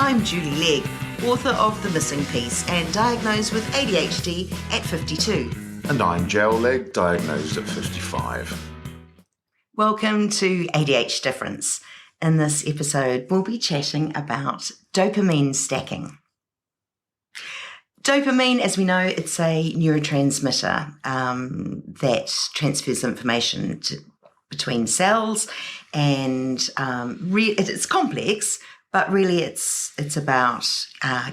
I'm Julie Legg, author of The Missing Piece and diagnosed with ADHD at 52. And I'm Jel Legg, diagnosed at 55. Welcome to ADHD Difference. In this episode, we'll be chatting about dopamine stacking. Dopamine, as we know, it's a neurotransmitter that transfers information between cells, and it's complex, but really it's about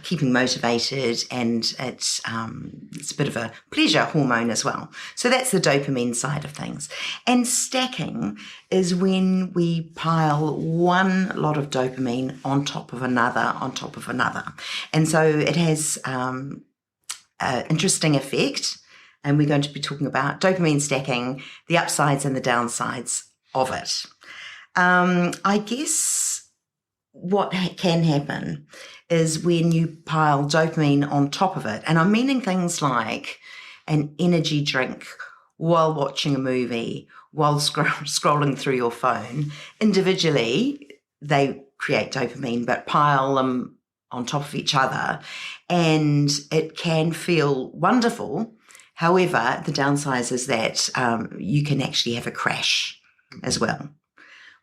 keeping motivated, and it's a bit of a pleasure hormone as well. So that's the dopamine side of things. And stacking is when we pile one lot of dopamine on top of another, And so it has an interesting effect, and we're going to be talking about dopamine stacking, the upsides and the downsides of it. I guess what can happen is when you pile dopamine on top of it, and I'm meaning things like an energy drink while watching a movie, while scrolling through your phone. Individually, they create dopamine, but pile them on top of each other, and it can feel wonderful. However, the downside is that you can actually have a crash as well,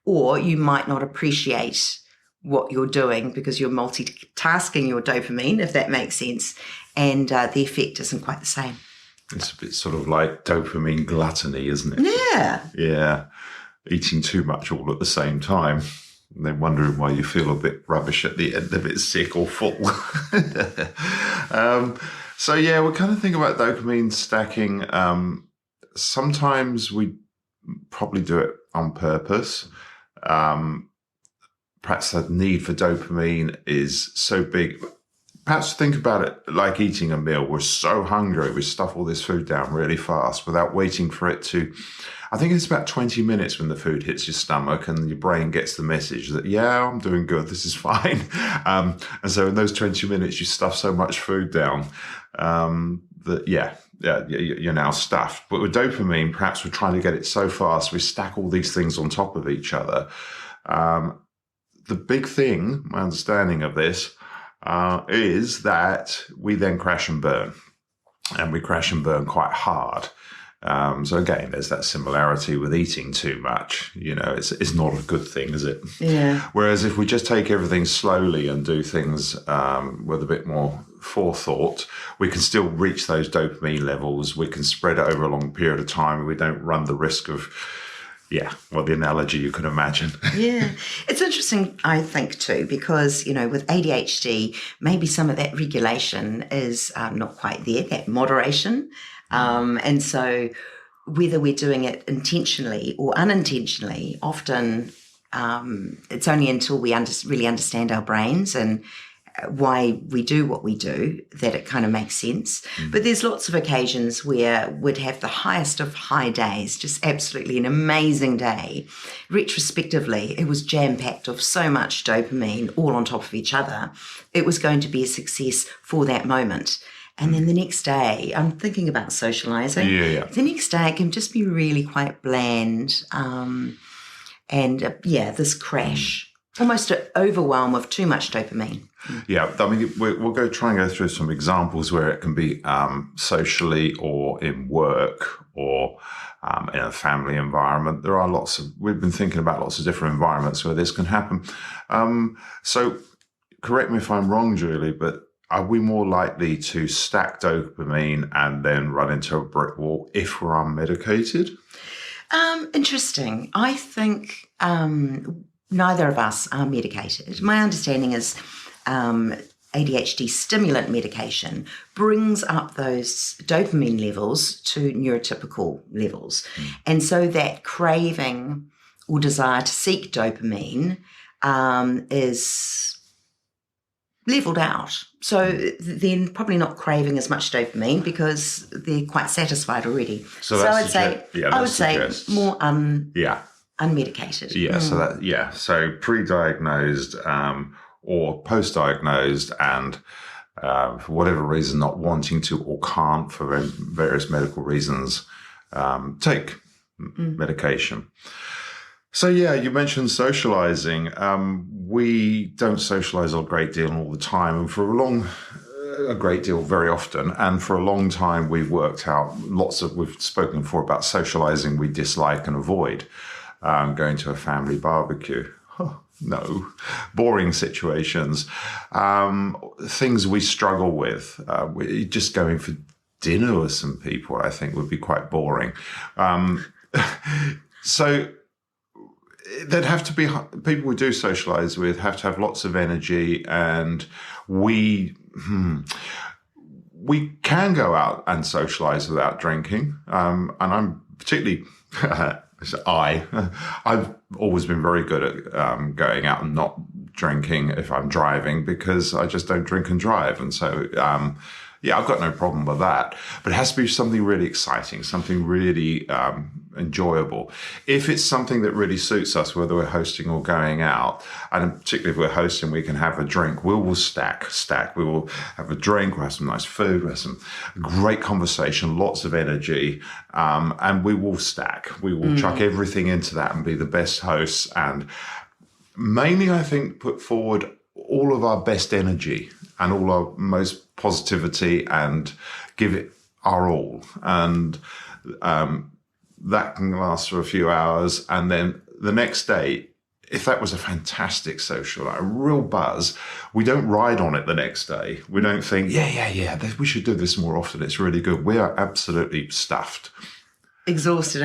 or you might not appreciate what you're doing because you're multitasking your dopamine, if that makes sense, and the effect isn't quite the same. It's a bit sort of like dopamine gluttony, isn't it? Yeah. Eating too much all at the same time, and then wondering why you feel a bit rubbish at the end of it, sick or full. So we kind of think about dopamine stacking. Sometimes we probably do it on purpose. Perhaps the need for dopamine is so big. Perhaps think about it like eating a meal. We're so hungry, we stuff all this food down really fast without waiting for it to. I think it's about 20 minutes when the food hits your stomach and your brain gets the message that, I'm doing good, this is fine. And so in those 20 minutes, you stuff so much food down that, you're now stuffed. But with dopamine, perhaps we're trying to get it so fast, we stack all these things on top of each other. The big thing, my understanding of this, is that we then crash and burn. And we crash and burn quite hard. So again, there's that similarity with eating too much. It's not a good thing, is it? Yeah. Whereas if we just take everything slowly and do things with a bit more forethought, we can still reach those dopamine levels. We can spread it over a long period of time. We don't run the risk of, the analogy you can imagine. Yeah. It's interesting, I think, too, because, with ADHD, maybe some of that regulation is not quite there, that moderation. And so whether we're doing it intentionally or unintentionally, often it's only until we really understand our brains and why we do what we do that it kind of makes sense. But there's lots of occasions where we'd have the highest of high days, just absolutely an amazing day. Retrospectively, it was jam-packed of so much dopamine all on top of each other. It was going to be a success for that moment. And then the next day, I'm thinking about socializing. Yeah. The next day, it can just be really quite bland. This crash, almost an overwhelm of too much dopamine. Yeah, I mean, we'll try and go through some examples where it can be socially or in work or in a family environment. There are we've been thinking about lots of different environments where this can happen. So correct me if I'm wrong, Julie, but are we more likely to stack dopamine and then run into a brick wall if we're unmedicated? Interesting. I think neither of us are medicated. My understanding is ADHD stimulant medication brings up those dopamine levels to neurotypical levels. And so that craving or desire to seek dopamine is leveled out. So then probably not craving as much dopamine because they're quite satisfied already. So I would say more unmedicated. Yeah. So pre-diagnosed or post-diagnosed and for whatever reason not wanting to or can't for various medical reasons take medication. So yeah, you mentioned socializing. We don't socialize a great deal all the time, and a great deal very often. And for a long time, we've worked out we've spoken before about socializing we dislike and avoid. Going to a family barbecue. Oh, no, boring situations. Things we struggle with. Just going for dinner with some people, I think, would be quite boring. So there'd have to be people we do socialize with have to have lots of energy, and we can go out and socialize without drinking. And I'm particularly I've always been very good at going out and not drinking if I'm driving, because I just don't drink and drive, and so yeah, I've got no problem with that. But it has to be something really exciting, something really enjoyable. If it's something that really suits us, whether we're hosting or going out, and particularly if we're hosting, we can have a drink. We will stack. We will have a drink, we'll have some nice food, we'll have some great conversation, lots of energy, and we will stack. We will chuck everything into that and be the best hosts, and mainly, I think, put forward all of our best energy and all our most positivity and give it our all. And that can last for a few hours. And then the next day, if that was a fantastic social, a real buzz, we don't ride on it the next day. We don't think, yeah, we should do this more often. It's really good. We are absolutely stuffed. Exhausted.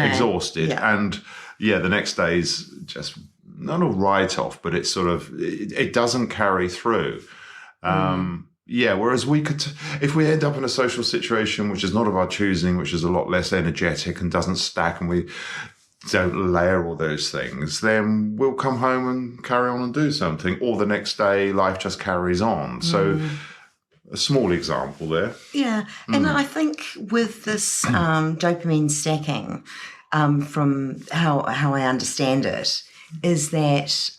Yeah. And yeah, the next day's just not a write-off, but it's sort of, it doesn't carry through. Yeah, whereas we could, if we end up in a social situation which is not of our choosing, which is a lot less energetic and doesn't stack, and we don't layer all those things, then we'll come home and carry on and do something. Or the next day, life just carries on. So a small example there. Yeah, and I think with this dopamine stacking, from how I understand it, is that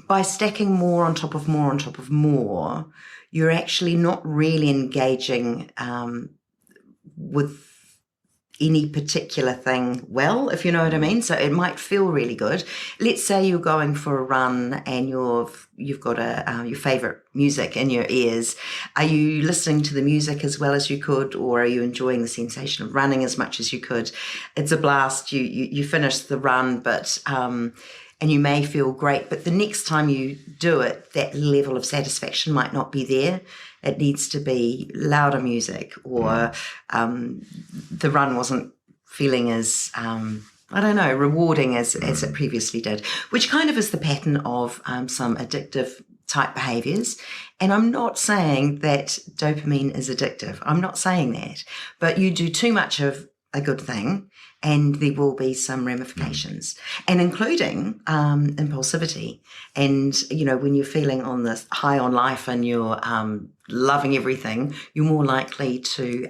by stacking more on top of more on top of more, you're actually not really engaging with any particular thing well, if you know what I mean. So it might feel really good. Let's say you're going for a run and you've got your favorite music in your ears. Are you listening to the music as well as you could, or are you enjoying the sensation of running as much as you could? It's a blast. You finish the run, but and you may feel great, but the next time you do it, that level of satisfaction might not be there. It needs to be louder music, or the run wasn't feeling as, rewarding as it previously did, which kind of is the pattern of some addictive type behaviors. And I'm not saying that dopamine is addictive. I'm not saying that. But you do too much of a good thing, and there will be some ramifications, and including impulsivity. And, when you're feeling on this high on life and you're loving everything, you're more likely to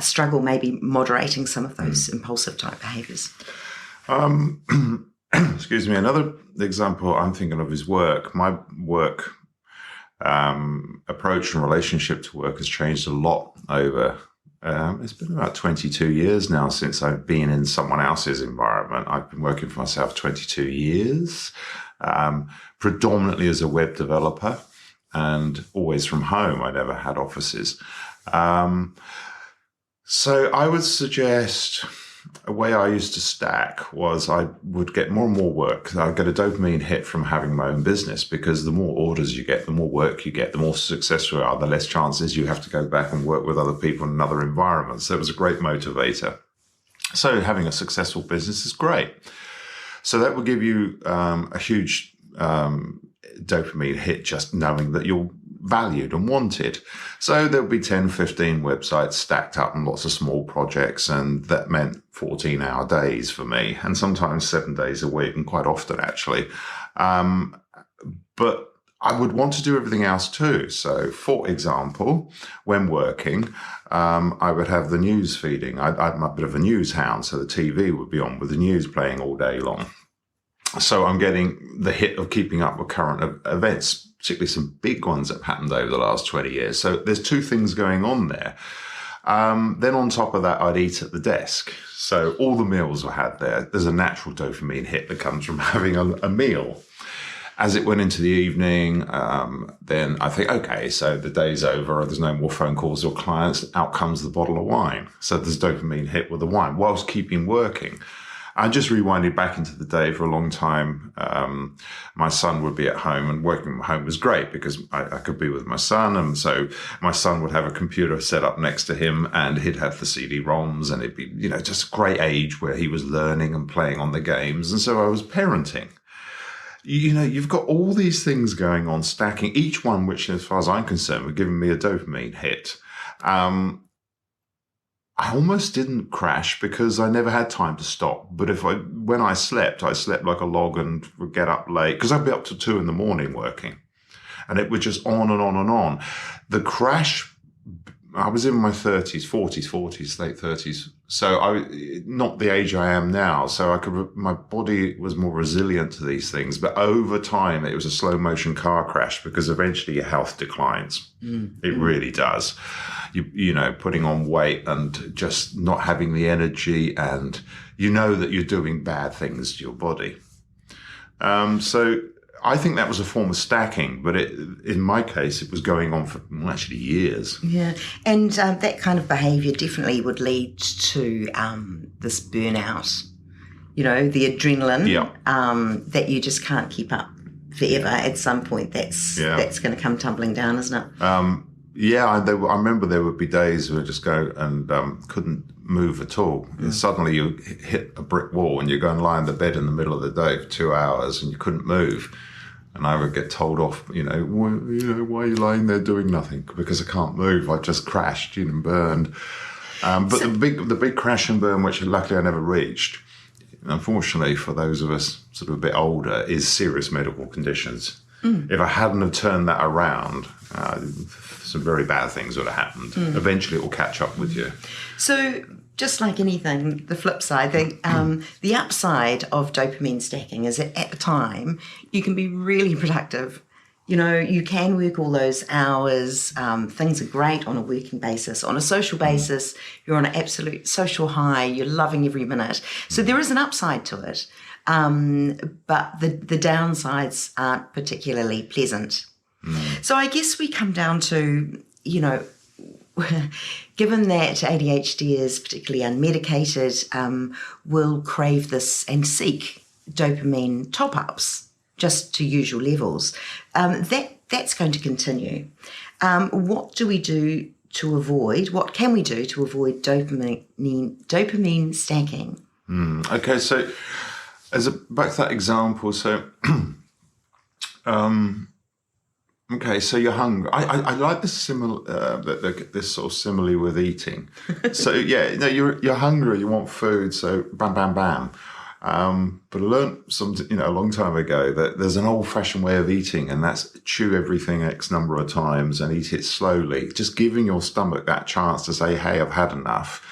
struggle maybe moderating some of those impulsive type behaviors. Excuse me. Another example I'm thinking of is work. My work approach and relationship to work has changed a lot over it's been about 22 years now since I've been in someone else's environment. I've been working for myself 22 years, predominantly as a web developer, and always from home. I never had offices. So I would suggest a way I used to stack was I would get more and more work. I'd get a dopamine hit from having my own business, because the more orders you get, the more work you get, the more successful you are, the less chances you have to go back and work with other people in another environment. So it was a great motivator. So having a successful business is great. So that will give you a huge dopamine hit, just knowing that you're valued and wanted. So there'll be 10, 15 websites stacked up and lots of small projects, and that meant 14-hour days for me, and sometimes 7 days a week, and quite often actually. But I would want to do everything else too. So, for example, when working, I would have the news feeding. I'm a bit of a news hound, so the TV would be on with the news playing all day long. So I'm getting the hit of keeping up with current events, particularly some big ones that have happened over the last 20 years. So there's two things going on there. Then on top of that, I'd eat at the desk. So all the meals I had there, there's a natural dopamine hit that comes from having a meal. As it went into the evening, then I think, okay, so the day's over, there's no more phone calls or clients, out comes the bottle of wine. So there's dopamine hit with the wine whilst keeping working. I just rewinded back into the day for a long time. My son would be at home, and working from home was great because I could be with my son. And so my son would have a computer set up next to him, and he'd have the CD-ROMs, and it'd be, just a great age where he was learning and playing on the games. And so I was parenting. You've got all these things going on, stacking, each one, which, as far as I'm concerned, were giving me a dopamine hit. I almost didn't crash because I never had time to stop. But when I slept like a log and would get up late because I'd be up to 2 a.m. working, and it was just on and on and on. The crash, I was in my 40s, late 30s. So not the age I am now. So my body was more resilient to these things. But over time, it was a slow motion car crash because eventually your health declines. It really does. Putting on weight and just not having the energy, and that you're doing bad things to your body. So I think that was a form of stacking, but in my case, it was going on for actually years. Yeah, and that kind of behaviour definitely would lead to this burnout, the adrenaline that you just can't keep up forever. At some point, that's going to come tumbling down, isn't it? I remember there would be days where I just go and couldn't move at all. Suddenly you hit a brick wall and you go and lie in the bed in the middle of the day for 2 hours and you couldn't move. And I would get told off, why are you lying there doing nothing? Because I can't move. I just crashed, and burned. The big crash and burn, which luckily I never reached, unfortunately for those of us sort of a bit older, is serious medical conditions. If I hadn't have turned that around, some very bad things would have happened. Eventually it will catch up with you. So just like anything, the flip side, the upside of dopamine stacking is that at the time you can be really productive. You can work all those hours. Things are great on a working basis. On a social basis, you're on an absolute social high. You're loving every minute. So there is an upside to it. But the downsides aren't particularly pleasant. So I guess we come down to, given that ADHD is particularly unmedicated, we'll crave this and seek dopamine top-ups just to usual levels. That's going to continue. What do we do to avoid, what can we do to avoid dopamine stacking? Okay, so back to that example, so okay, so you're hungry. I like this this sort of simile with eating. So you're hungry, you want food, so bam, bam, bam. But I learned a long time ago that there's an old-fashioned way of eating, and that's chew everything X number of times and eat it slowly, just giving your stomach that chance to say, hey, I've had enough.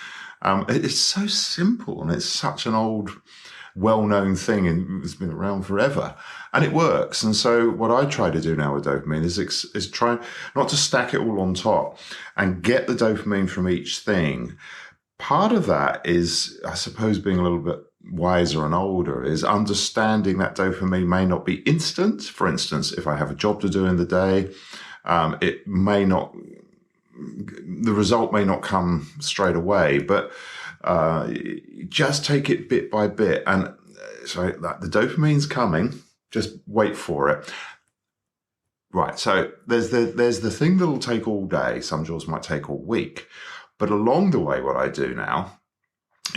It's so simple, and it's such an old, well-known thing, and it's been around forever, and it works. And so what I try to do now with dopamine is try not to stack it all on top and get the dopamine from each thing. Part of that is, I suppose, being a little bit wiser and older, is understanding that dopamine may not be instant. For instance, if I have a job to do in the day, it may not, the result may not come straight away, but just take it bit by bit. And so the dopamine's coming, just wait for it. Right, so there's the thing that'll take all day. Some jobs might take all week. But along the way, what I do now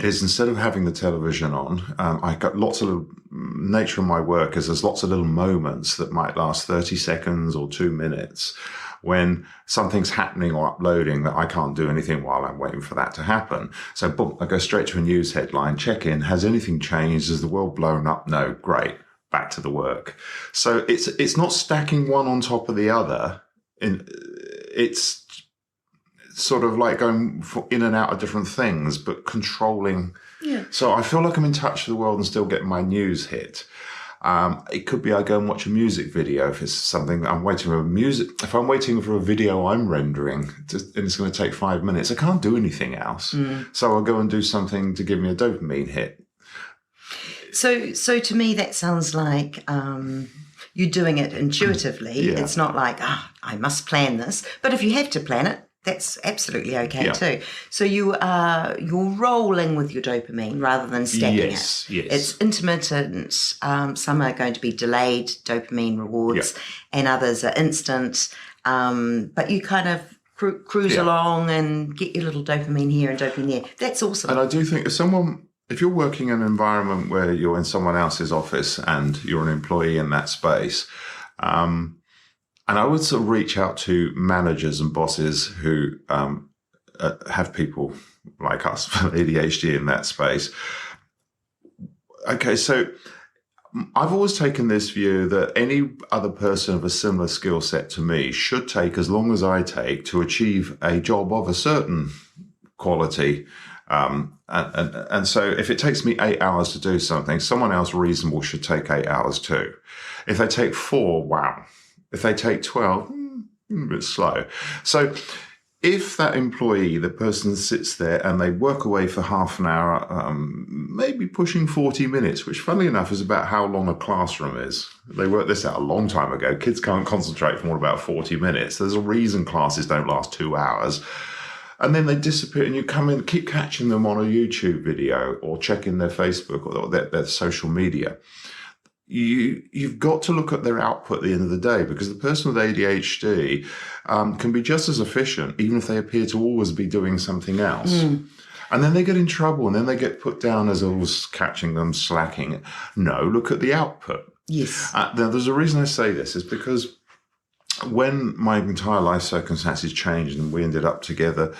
is, instead of having the television on, I got lots of little, nature of my work is there's lots of little moments that might last 30 seconds or 2 minutes when something's happening or uploading that I can't do anything while I'm waiting for that to happen. So boom, I go straight to a news headline, check in, has anything changed? Has the world blown up? No, great, back to the work. So it's not stacking one on top of the other. It's sort of like going in and out of different things, but controlling. Yeah. So I feel like I'm in touch with the world and still getting my news hit. It could be I go and watch a music video if it's something I'm waiting for if I'm waiting for a video I'm rendering and it's going to take 5 minutes, I can't do anything else. So I'll go and do something to give me a dopamine hit. So to me, that sounds like you're doing it intuitively. Yeah. It's not like, I must plan this. But if you have to plan it, that's absolutely okay too. So you're rolling with your dopamine rather than stacking it. Yes. It's intermittent. Some are going to be delayed dopamine rewards, and others are instant. But you kind of cruise along and get your little dopamine here and dopamine there. That's awesome. And I do think if you're working in an environment where you're in someone else's office and you're an employee in that space, and I would sort of reach out to managers and bosses who have people like us with ADHD in that space. Okay, so I've always taken this view that any other person of a similar skill set to me should take as long as I take to achieve a job of a certain quality. And so if it takes me 8 hours to do something, someone else reasonable should take 8 hours too. If they take 4, wow. If they take 12, a bit slow. So if that employee, the person sits there and they work away for half an hour, maybe pushing 40 minutes, which funnily enough is about how long a classroom is. They worked this out a long time ago. Kids can't concentrate for more about 40 minutes. There's a reason classes don't last 2 hours. And then they disappear and you come in, keep catching them on a YouTube video or checking their Facebook or their social media. You've got to look at their output at the end of the day, because the person with ADHD can be just as efficient, even if they appear to always be doing something else. And then they get in trouble and then they get put down as always catching them slacking. No, look at the output. Yes. Now, there's a reason I say this, is because when my entire life circumstances changed and we ended up together,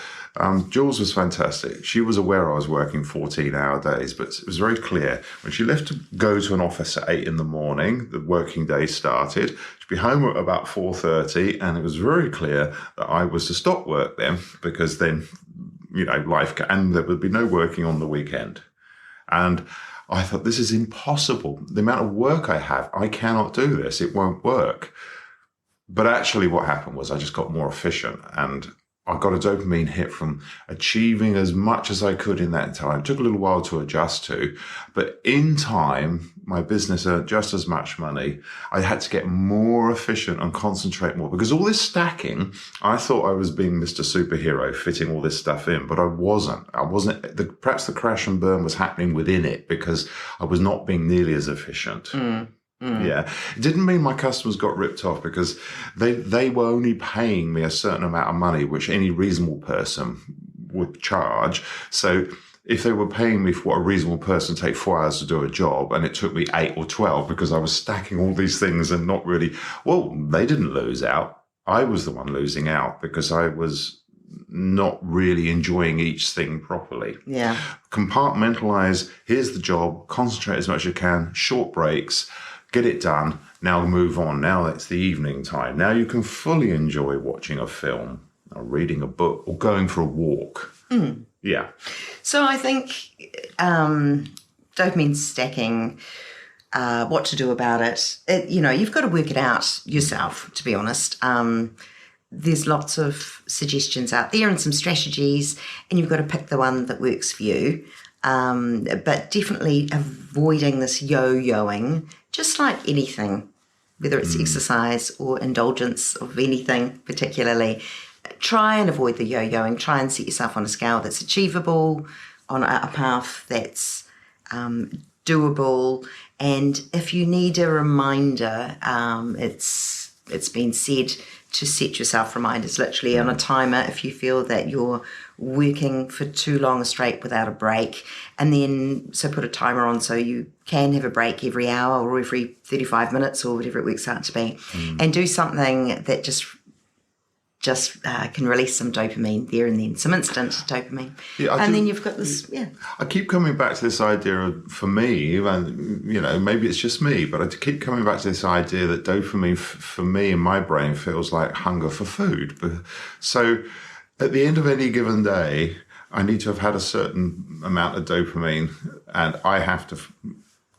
Jules was fantastic. She was aware I was working 14-hour days, but it was very clear when she left to go to an office at 8 in the morning, the working day started. She'd be home at about 4:30, and it was very clear that I was to stop work then, because then, and there would be no working on the weekend. And I thought, this is impossible. The amount of work I have, I cannot do this. It won't work. But actually what happened was I just got more efficient, and I got a dopamine hit from achieving as much as I could in that time. It took a little while to adjust to, but in time, my business earned just as much money. I had to get more efficient and concentrate more, because all this stacking, I thought I was being Mr. Superhero, fitting all this stuff in, but I wasn't. Perhaps the crash and burn was happening within it because I was not being nearly as efficient. Yeah. It didn't mean my customers got ripped off, because they were only paying me a certain amount of money, which any reasonable person would charge. So if they were paying me for what a reasonable person take 4 hours to do a job, and it took me 8 or 12 because I was stacking all these things and not really, well, they didn't lose out. I was the one losing out because I was not really enjoying each thing properly. Yeah. Compartmentalize, here's the job, concentrate as much as you can, short breaks, get it done, now move on. Now it's the evening time. Now you can fully enjoy watching a film or reading a book or going for a walk. Yeah. So I think dopamine stacking, what to do about it, you've got to work it out yourself, to be honest. There's lots of suggestions out there and some strategies, and you've got to pick the one that works for you. But definitely avoiding this yo-yoing, just like anything, whether it's exercise or indulgence of anything particularly. Try and avoid the yo-yoing. Try and set yourself on a scale that's achievable, on a path that's doable. And if you need a reminder, it's been said to set yourself reminders literally on a timer if you feel that you're working for too long straight without a break, and then so put a timer on so you can have a break every hour or every 35 minutes or whatever it works out to be, and do something that just can release some dopamine there and then, some instant dopamine. Then you've got this, I keep coming back to this idea of, for me, and maybe it's just me, but I keep coming back to this idea that dopamine for me in my brain feels like hunger for food. So at the end of any given day, I need to have had a certain amount of dopamine, and I have to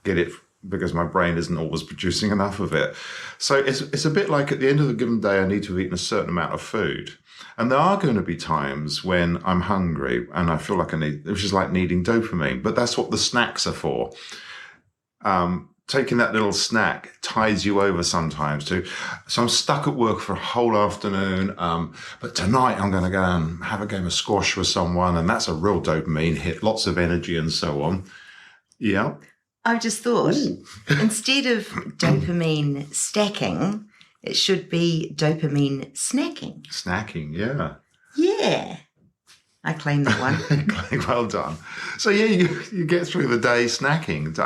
get it because my brain isn't always producing enough of it. So it's a bit like at the end of a given day, I need to have eaten a certain amount of food. And there are going to be times when I'm hungry and I feel like I need, which is like needing dopamine, but that's what the snacks are for. Taking that little snack ties you over sometimes too. So I'm stuck at work for a whole afternoon, but tonight I'm going to go and have a game of squash with someone, and that's a real dopamine hit, lots of energy and so on. Yeah. I just thought, instead of dopamine stacking, it should be dopamine snacking. Snacking, yeah. Yeah. I claim that one. Well done. So yeah, you get through the day snacking.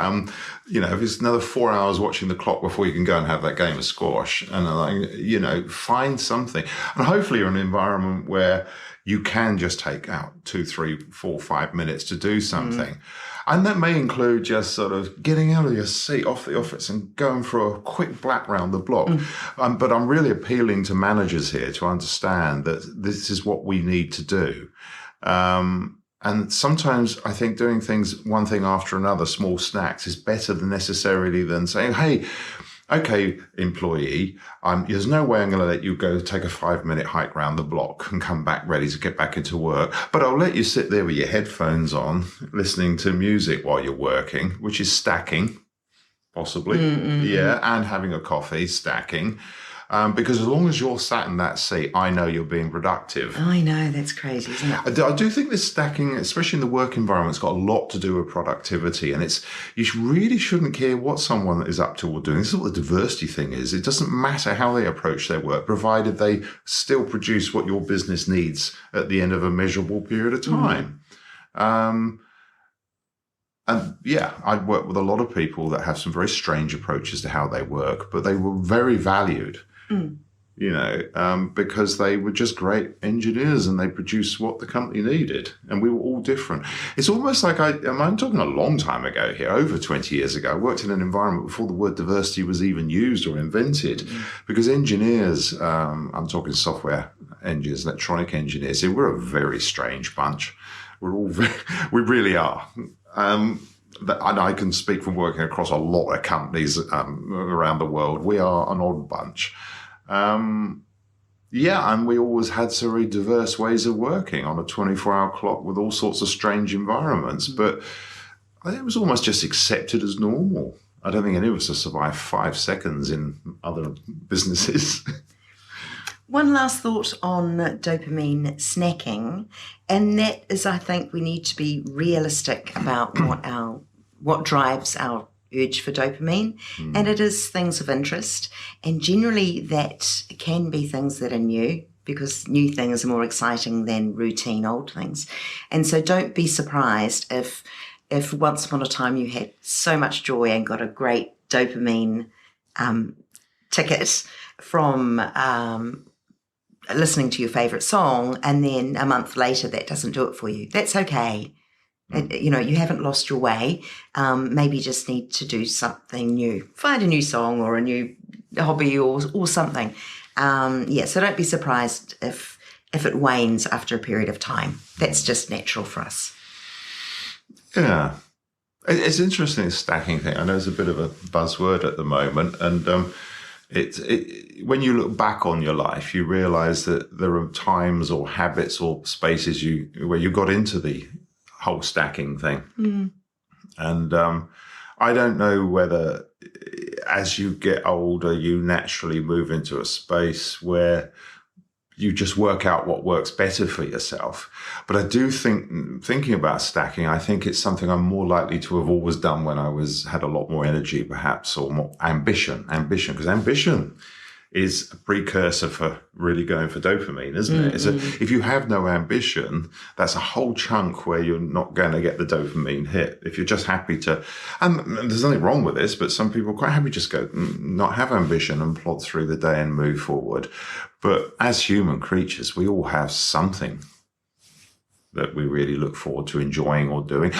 If it's another 4 hours watching the clock before you can go and have that game of squash, and find something. And hopefully you're in an environment where you can just take out 2, 3, 4, 5 minutes to do something. And that may include just sort of getting out of your seat off the office and going for a quick black round the block. But I'm really appealing to managers here to understand that this is what we need to do. And sometimes I think doing things one thing after another, small snacks, is better than necessarily than saying, hey, okay, employee, there's no way I'm going to let you go take a 5-minute hike round the block and come back ready to get back into work. But I'll let you sit there with your headphones on, listening to music while you're working, which is stacking, possibly. Yeah, and having a coffee, stacking. Because as long as you're sat in that seat, I know you're being productive. I know, that's crazy, isn't it? I do think this stacking, especially in the work environment, has got a lot to do with productivity. And you really shouldn't care what someone is up to or doing. This is what the diversity thing is. It doesn't matter how they approach their work, provided they still produce what your business needs at the end of a measurable period of time. And yeah, I've worked with a lot of people that have some very strange approaches to how they work, but they were very valued. Because they were just great engineers and they produced what the company needed. And we were all different. It's almost like I'm talking a long time ago here, over 20 years ago. I worked in an environment before the word diversity was even used or invented, because engineers, I'm talking software engineers, electronic engineers, we're a very strange bunch. We're all we really are. And I can speak from working across a lot of companies around the world. We are an odd bunch. And we always had so very diverse ways of working on a 24-hour clock with all sorts of strange environments. But it was almost just accepted as normal. I don't think any of us have survived 5 seconds in other businesses. One last thought on dopamine snacking, and that is, I think we need to be realistic about what drives our urge for dopamine, and it is things of interest, and generally that can be things that are new, because new things are more exciting than routine old things. And so don't be surprised if once upon a time you had so much joy and got a great dopamine ticket from listening to your favorite song, and then a month later that doesn't do it for you. That's okay. You haven't lost your way. Maybe you just need to do something new. Find a new song or a new hobby or something. So don't be surprised if it wanes after a period of time. That's just natural for us. Yeah. It's interesting, this stacking thing. I know it's a bit of a buzzword at the moment, and when you look back on your life, you realize that there are times or habits or spaces where you got into the whole stacking thing. And I don't know whether as you get older, you naturally move into a space where you just work out what works better for yourself. But I do think, thinking about stacking, I think it's something I'm more likely to have always done when I had a lot more energy, perhaps, or more ambition, because ambition is a precursor for really going for dopamine, isn't it? If you have no ambition, that's a whole chunk where you're not going to get the dopamine hit. If you're just happy to, and there's nothing wrong with this, but some people are quite happy just go, not have ambition and plod through the day and move forward. But as human creatures, we all have something that we really look forward to enjoying or doing.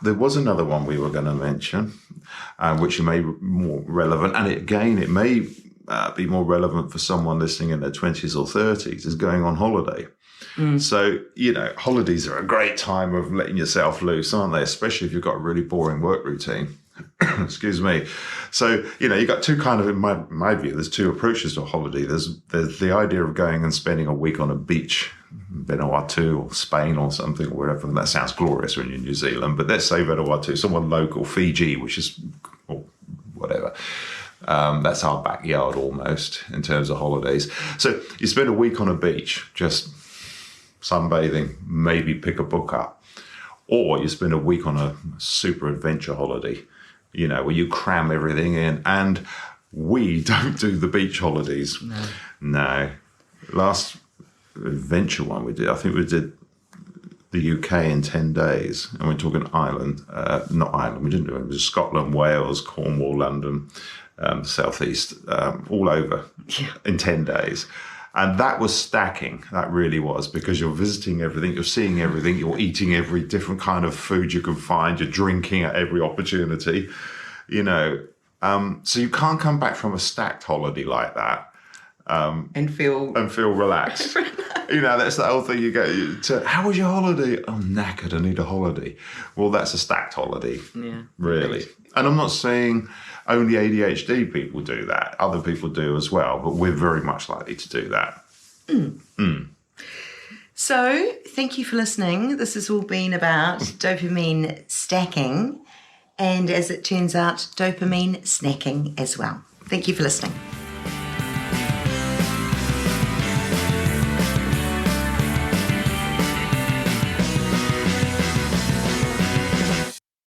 There was another one we were going to mention, which may be more relevant. And it may be more relevant for someone listening in their 20s or 30s, is going on holiday. So, holidays are a great time of letting yourself loose, aren't they? Especially if you've got a really boring work routine. Excuse me. So, you've got two kind of, in my view, there's two approaches to a holiday. There's the idea of going and spending a week on a beach, Vanuatu or Spain or something, or wherever. And that sounds glorious when you're in New Zealand, but let's say Vanuatu, someone local, Fiji, which is, or whatever. That's our backyard almost in terms of holidays. So you spend a week on a beach, just sunbathing, maybe pick a book up. Or you spend a week on a super adventure holiday, where you cram everything in. And we don't do the beach holidays. No. Last adventure one we did, I think we did the UK in 10 days. And we're talking Ireland, not Ireland, we didn't do it. It was Scotland, Wales, Cornwall, London, Southeast, all over in 10 days. And that was stacking. That really was, because you're visiting everything, you're seeing everything, you're eating every different kind of food you can find, you're drinking at every opportunity, So you can't come back from a stacked holiday like that and feel relaxed. That's the whole thing. You go to, how was your holiday? I'm knackered, I need a holiday. Well, that's a stacked holiday, really. And I'm not saying only ADHD people do that. Other people do as well, but we're very much likely to do that. So thank you for listening. This has all been about dopamine stacking and, as it turns out, dopamine snacking as well. Thank you for listening.